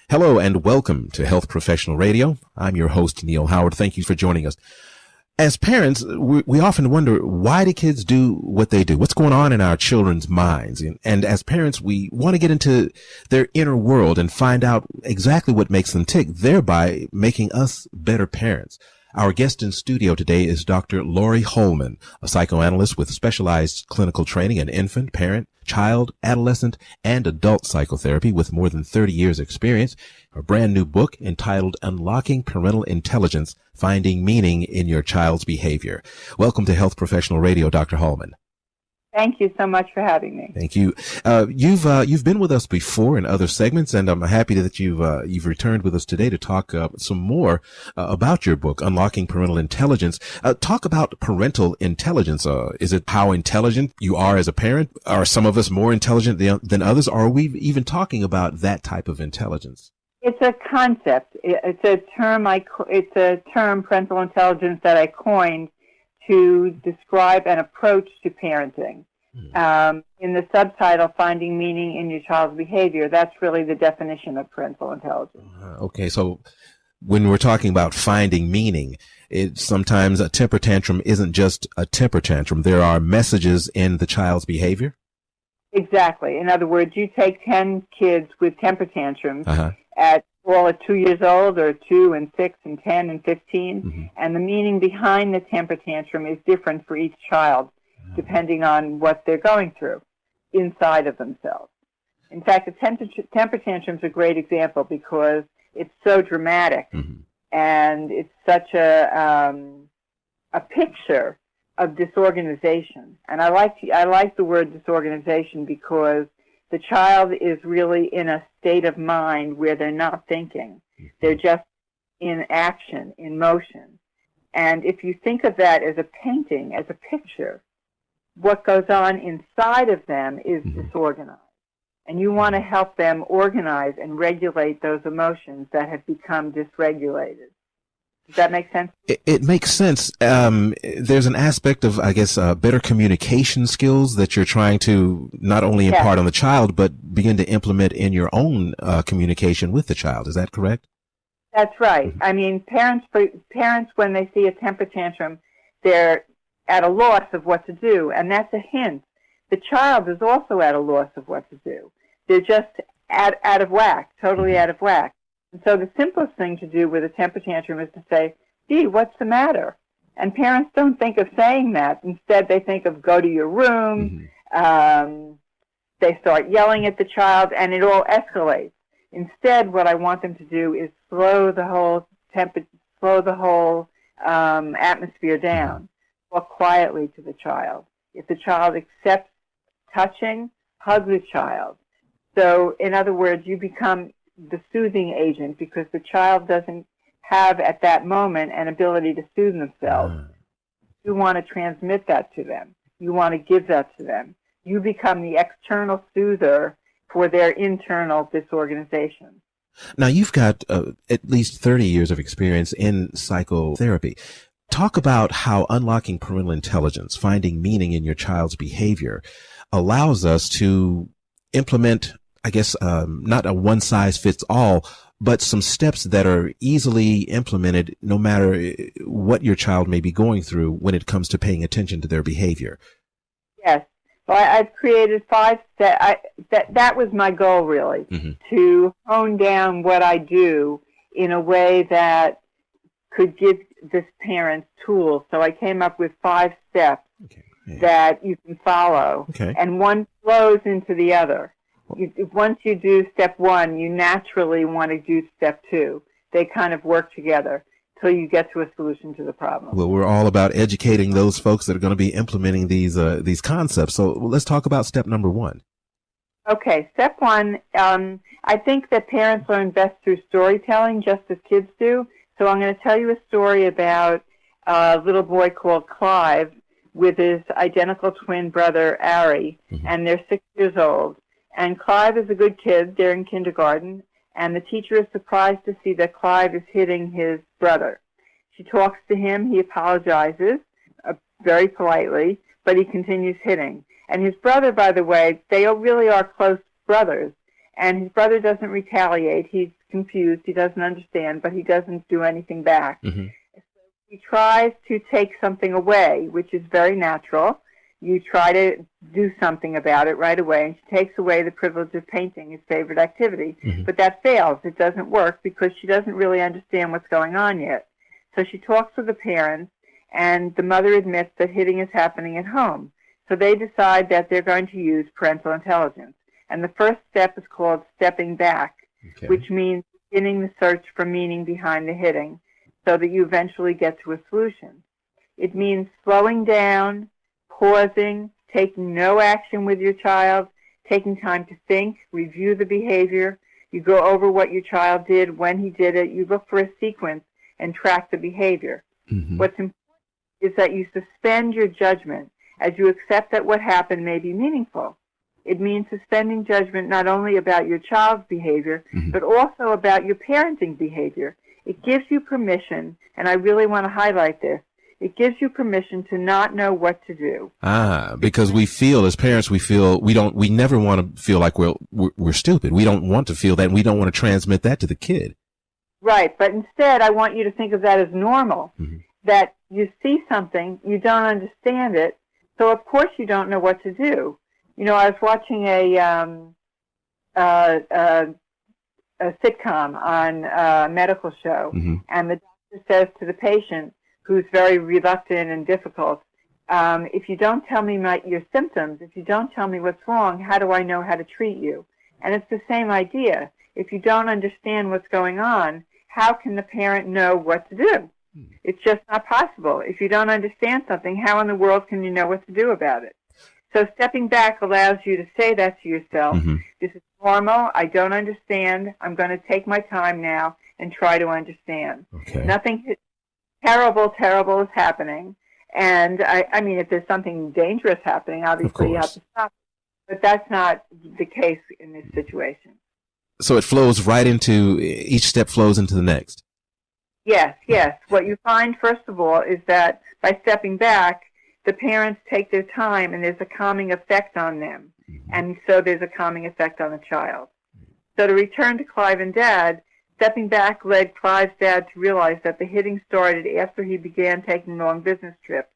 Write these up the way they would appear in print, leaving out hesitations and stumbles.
Hello and welcome to Health Professional Radio. I'm your host, Neal Howard. Thank you for joining us. As parents, we often wonder, why do kids do what they do? What's going on in our children's minds? And as parents, we want to get into their inner world and find out exactly what makes them tick, thereby making us better parents. Our guest in studio today is Dr. Laurie Hollman, a psychoanalyst with specialized clinical training in infant, parent, child, adolescent, and adult psychotherapy with more than 30 years experience. Her brand new book entitled Unlocking Parental Intelligence, Finding Meaning in Your Child's Behavior. Welcome to Health Professional Radio, Dr. Hollman. Thank you so much for having me. Thank you. You've been with us before in other segments, and I'm happy that you've returned with us today to talk some more about your book, Unlocking Parental Intelligence. Talk about parental intelligence. Is it how intelligent you are as a parent? Are some of us more intelligent than others? Or are we even talking about that type of intelligence? It's a concept. It's a term, parental intelligence, that I coined to describe an approach to parenting. In the subtitle, Finding Meaning in Your Child's Behavior, that's really the definition of parental intelligence. Okay, so when we're talking about finding meaning, sometimes a temper tantrum isn't just a temper tantrum. There are messages in the child's behavior? Exactly. In other words, you take 10 kids with temper tantrums at 2 years old, or 2 and 6 and 10 and 15, and the meaning behind the temper tantrum is different for each child, depending on what they're going through inside of themselves. In fact, the temper tantrum is a great example because it's so dramatic, and it's such a picture of disorganization. And I like the word disorganization because the child is really in a state of mind where they're not thinking. They're just in action, in motion. And if you think of that as a painting, as a picture, what goes on inside of them is disorganized. And you want to help them organize and regulate those emotions that have become dysregulated. Does that make sense? It makes sense. There's an aspect of, I guess, better communication skills that you're trying to not only impart on the child, but begin to implement in your own communication with the child. Is that correct? That's right. I mean, parents, when they see a temper tantrum, they're at a loss of what to do, and that's a hint. The child is also at a loss of what to do. They're just out of whack, totally out of whack. And so the simplest thing to do with a temper tantrum is to say, gee, what's the matter? And parents don't think of saying that. Instead, they think of go to your room. They start yelling at the child, and it all escalates. Instead, what I want them to do is slow the whole atmosphere down. Talk quietly to the child. If the child accepts touching, hug the child. So, in other words, you become the soothing agent because the child doesn't have at that moment an ability to soothe themselves. You want to transmit that to them. You want to give that to them. You become the external soother for their internal disorganization. Now, you've got at least 30 years of experience in psychotherapy. Talk about how unlocking parental intelligence, finding meaning in your child's behavior, allows us to implement, I guess, not a one-size-fits-all, but some steps that are easily implemented no matter what your child may be going through when it comes to paying attention to their behavior. Yes. Well, I've created 5 steps. That was my goal, really, to hone down what I do in a way that could give this parent tools. So I came up with 5 steps that you can follow, and one flows into the other. Once you do step 1, you naturally want to do step 2. They kind of work together till you get to a solution to the problem. Well, we're all about educating those folks that are going to be implementing these concepts. So let's talk about step number 1. Okay, step 1, I think that parents learn best through storytelling, just as kids do. So I'm going to tell you a story about a little boy called Clive with his identical twin brother, Ari, and they're 6 years old. And Clive is a good kid. They're in kindergarten, and the teacher is surprised to see that Clive is hitting his brother. She talks to him. He apologizes very politely, but he continues hitting. And his brother, by the way, they really are close brothers, and his brother doesn't retaliate. He's confused, he doesn't understand, but he doesn't do anything back. He tries to take something away, which is very natural. You try to do something about it right away, and she takes away the privilege of painting, his favorite activity. But that fails. It doesn't work because she doesn't really understand what's going on yet. So she talks with the parents, and the mother admits that hitting is happening at home. So they decide that they're going to use parental intelligence. And the first step is called stepping back, which means beginning the search for meaning behind the hitting so that you eventually get to a solution. It means slowing down, pausing, taking no action with your child, taking time to think, review the behavior. You go over what your child did, when he did it. You look for a sequence and track the behavior. What's important is that you suspend your judgment as you accept that what happened may be meaningful. It means suspending judgment not only about your child's behavior, but also about your parenting behavior. It gives you permission, and I really want to highlight this, it gives you permission to not know what to do. Because we feel, as parents, we never want to feel like we're stupid. We don't want to feel that, and we don't want to transmit that to the kid. Right, but instead I want you to think of that as normal, that you see something, you don't understand it, so of course you don't know what to do. You know, I was watching a sitcom on a medical show, and the doctor says to the patient, who's very reluctant and difficult, if you don't tell me your symptoms, if you don't tell me what's wrong, how do I know how to treat you? And it's the same idea. If you don't understand what's going on, how can the parent know what to do? It's just not possible. If you don't understand something, how in the world can you know what to do about it? So stepping back allows you to say that to yourself. This is normal. I don't understand. I'm going to take my time now and try to understand. Nothing terrible is happening. And I mean, if there's something dangerous happening, obviously you have to stop it. But that's not the case in this situation. So it flows right into, each step flows into the next. Yes. What you find, first of all, is that by stepping back, the parents take their time and there's a calming effect on them. And so there's a calming effect on the child. So to return to Clive and Dad, stepping back led Clive's dad to realize that the hitting started after he began taking long business trips.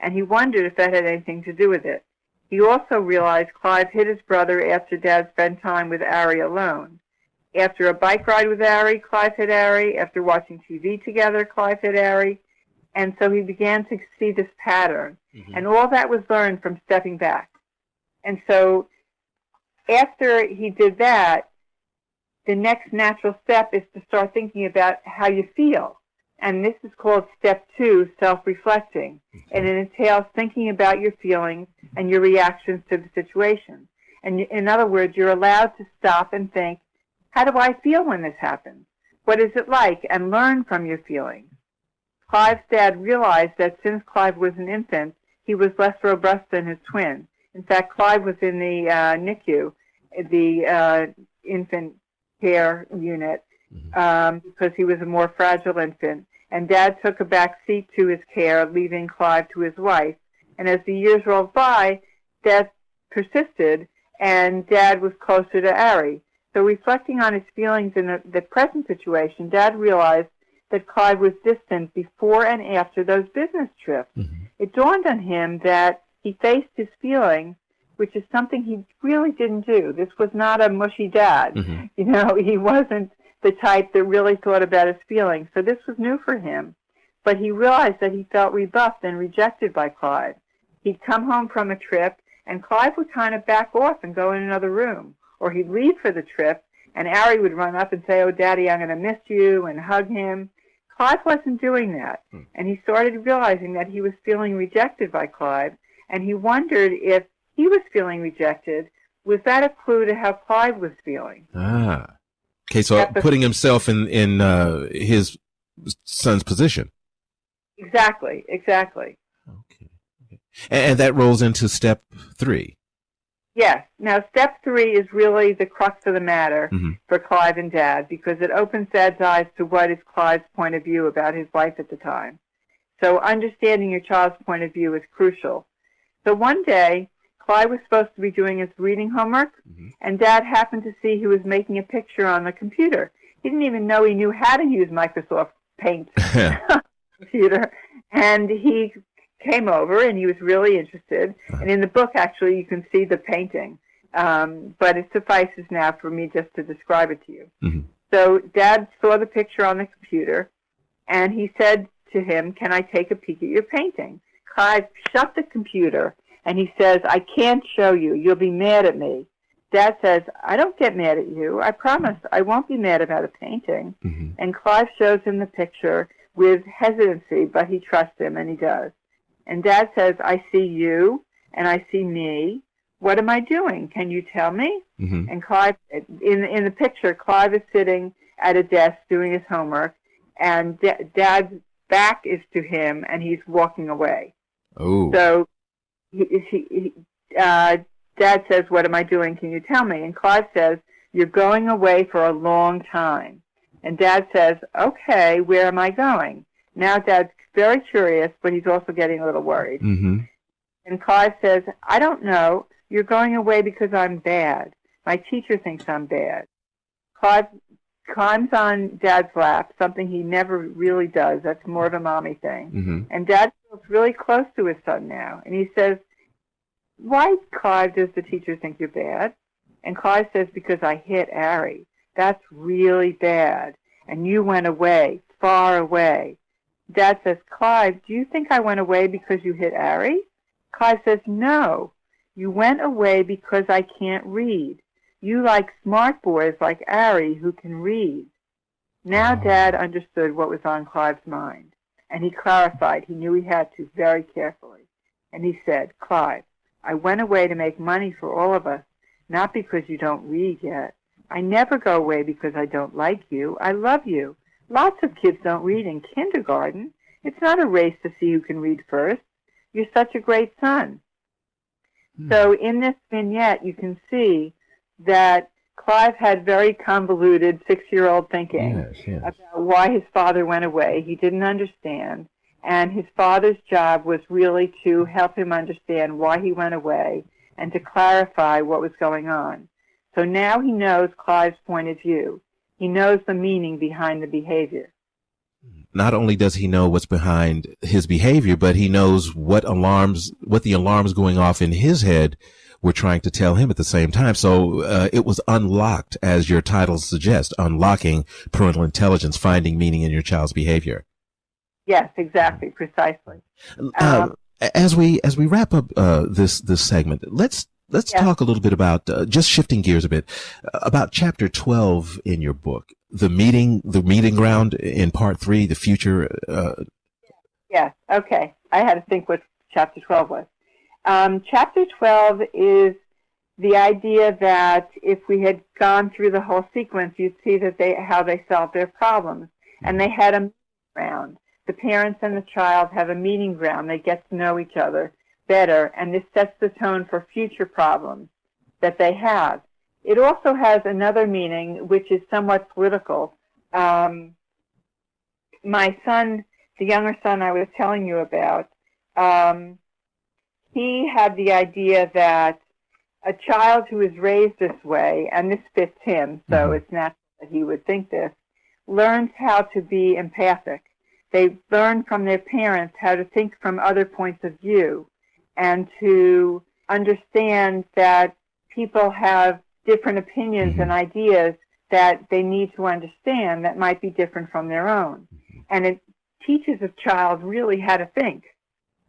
And he wondered if that had anything to do with it. He also realized Clive hit his brother after Dad spent time with Ari alone. After a bike ride with Ari, Clive hit Ari. After watching TV together, Clive hit Ari. And so he began to see this pattern. And all that was learned from stepping back. And so after he did that, the next natural step is to start thinking about how you feel. And this is called step 2, self-reflecting. And it entails thinking about your feelings and your reactions to the situation. And in other words, you're allowed to stop and think, how do I feel when this happens? What is it like? And learn from your feelings. Clive's dad realized that since Clive was an infant, he was less robust than his twin. In fact, Clive was in the NICU, the infant care unit, because he was a more fragile infant. And Dad took a back seat to his care, leaving Clive to his wife. And as the years rolled by, Dad persisted, and Dad was closer to Ari. So reflecting on his feelings in the present situation, Dad realized that Clive was distant before and after those business trips. It dawned on him that he faced his feelings, which is something he really didn't do. This was not a mushy dad. You know, he wasn't the type that really thought about his feelings. So this was new for him. But he realized that he felt rebuffed and rejected by Clive. He'd come home from a trip, and Clive would kind of back off and go in another room. Or he'd leave for the trip, and Ari would run up and say, "Oh, Daddy, I'm going to miss you," and hug him. Clive wasn't doing that. And he started realizing that he was feeling rejected by Clive, and he wondered if he was feeling rejected. Was that a clue to how Clive was feeling? Okay, so putting himself in his son's position. Exactly. Okay. And that rolls into step 3. Yes. Now, step 3 is really the crux of the matter for Clive and Dad, because it opens Dad's eyes to what is Clive's point of view about his life at the time. So understanding your child's point of view is crucial. So one day, Clive was supposed to be doing his reading homework, and Dad happened to see he was making a picture on the computer. He didn't even know he knew how to use Microsoft Paint computer. And he came over, and he was really interested. And in the book, actually, you can see the painting. But it suffices now for me just to describe it to you. Mm-hmm. So Dad saw the picture on the computer, and he said to him, "Can I take a peek at your painting?" Clive shut the computer, and he says, "I can't show you. You'll be mad at me." Dad says, "I don't get mad at you. I promise I won't be mad about a painting." Mm-hmm. And Clive shows him the picture with hesitancy, but he trusts him, and he does. And Dad says, "I see you, and I see me. What am I doing? Can you tell me?" Mm-hmm. And Clive, in the picture, Clive is sitting at a desk doing his homework, and Dad's back is to him, and he's walking away. Oh. So Dad says, "What am I doing? Can you tell me?" And Clive says, "You're going away for a long time." And Dad says, "Okay, where am I going?" Now Dad's very curious, but he's also getting a little worried. Mm-hmm. And Clive says, "I don't know. You're going away because I'm bad. My teacher thinks I'm bad." Clive climbs on Dad's lap, something he never really does. That's more of a mommy thing. Mm-hmm. And Dad feels really close to his son now. And he says, "Why, Clive, does the teacher think you're bad?" And Clive says, "Because I hit Ari. That's really bad. And you went away, far away." Dad says, "Clive, do you think I went away because you hit Ari?" Clive says, "No. You went away because I can't read. You like smart boys like Ari who can read." Now Dad understood what was on Clive's mind, and he clarified. He knew he had to very carefully. And he said, "Clive, I went away to make money for all of us, not because you don't read yet. I never go away because I don't like you. I love you. Lots of kids don't read in kindergarten. It's not a race to see who can read first. You're such a great son." So in this vignette, you can see that Clive had very convoluted 6-year-old thinking about why his father went away. He didn't understand. And his father's job was really to help him understand why he went away and to clarify what was going on. So now he knows Clive's point of view. He knows the meaning behind the behavior. Not only does he know what's behind his behavior, but he knows what the alarms going off in his head were trying to tell him at the same time. So it was unlocked, as your title suggests, unlocking parental intelligence, finding meaning in your child's behavior. Yes, exactly, precisely. As we wrap up this segment, let's talk a little bit about just shifting gears a bit about chapter 12 in your book, the meeting ground in part 3, the future. Yes. Okay. I had to think what chapter 12 was. Chapter 12 is the idea that if we had gone through the whole sequence, you'd see that how they solved their problems, and they had a meeting ground. The parents and the child have a meeting ground. They get to know each other better, and this sets the tone for future problems that they have. It also has another meaning, which is somewhat political. My son, the younger son I was telling you about, he had the idea that a child who is raised this way, and this fits him, so it's natural that he would think this, learns how to be empathic. They learn from their parents how to think from other points of view and to understand that people have different opinions and ideas that they need to understand that might be different from their own. And it teaches a child really how to think.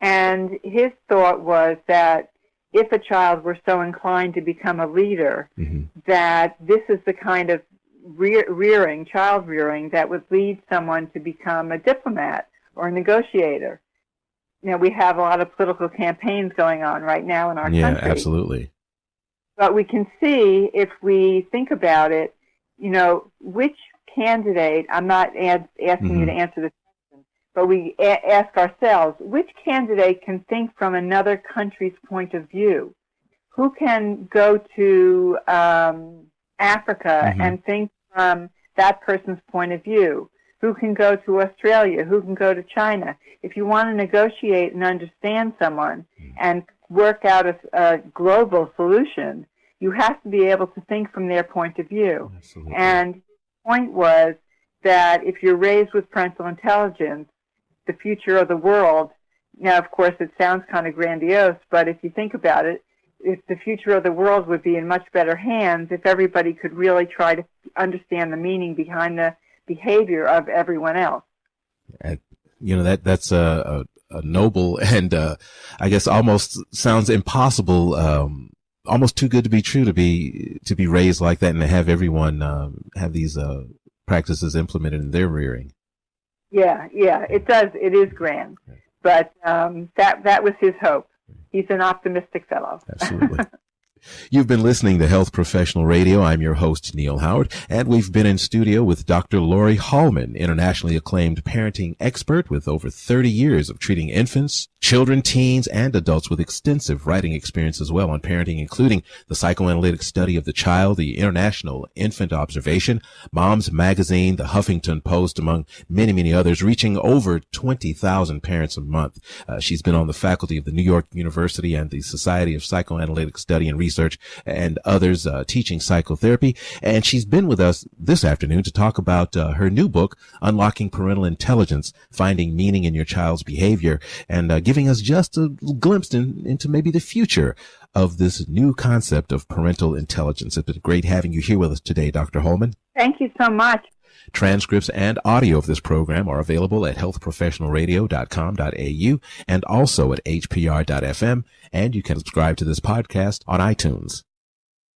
And his thought was that if a child were so inclined to become a leader, that this is the kind of child rearing that would lead someone to become a diplomat or a negotiator. You know, we have a lot of political campaigns going on right now in our country. Yeah, absolutely. But we can see, if we think about it, you know, which candidate, I'm not asking you to answer this question, but we ask ourselves, which candidate can think from another country's point of view? Who can go to Africa and think from that person's point of view? Who can go to Australia? Who can go to China? If you want to negotiate and understand someone and work out a global solution, you have to be able to think from their point of view. Absolutely. And his point was that if you're raised with parental intelligence, the future of the world, now, of course, it sounds kind of grandiose, but if you think about it, if the future of the world would be in much better hands if everybody could really try to understand the meaning behind the behavior of everyone else. That's a noble and I guess almost sounds impossible, almost too good to be true to be raised like that and to have everyone have these practices implemented in their rearing. Yeah, it does. It is grand, but that was his hope. He's an optimistic fellow. Absolutely. You've been listening to Health Professional Radio. I'm your host, Neal Howard, and we've been in studio with Dr. Laurie Hollman, internationally acclaimed parenting expert with over 30 years of treating infants, children, teens, and adults with extensive writing experience as well on parenting, including the Psychoanalytic Study of the Child, the International Infant Observation, Mom's Magazine, the Huffington Post, among many, many others, reaching over 20,000 parents a month. She's been on the faculty of the New York University and the Society of Psychoanalytic Study and Research and others teaching psychotherapy. And she's been with us this afternoon to talk about her new book, Unlocking Parental Intelligence, Finding Meaning in Your Child's Behavior, and giving us just a glimpse into maybe the future of this new concept of parental intelligence. It's been great having you here with us today, Dr. Hollman. Thank you so much. Transcripts and audio of this program are available at healthprofessionalradio.com.au and also at hpr.fm, and you can subscribe to this podcast on iTunes.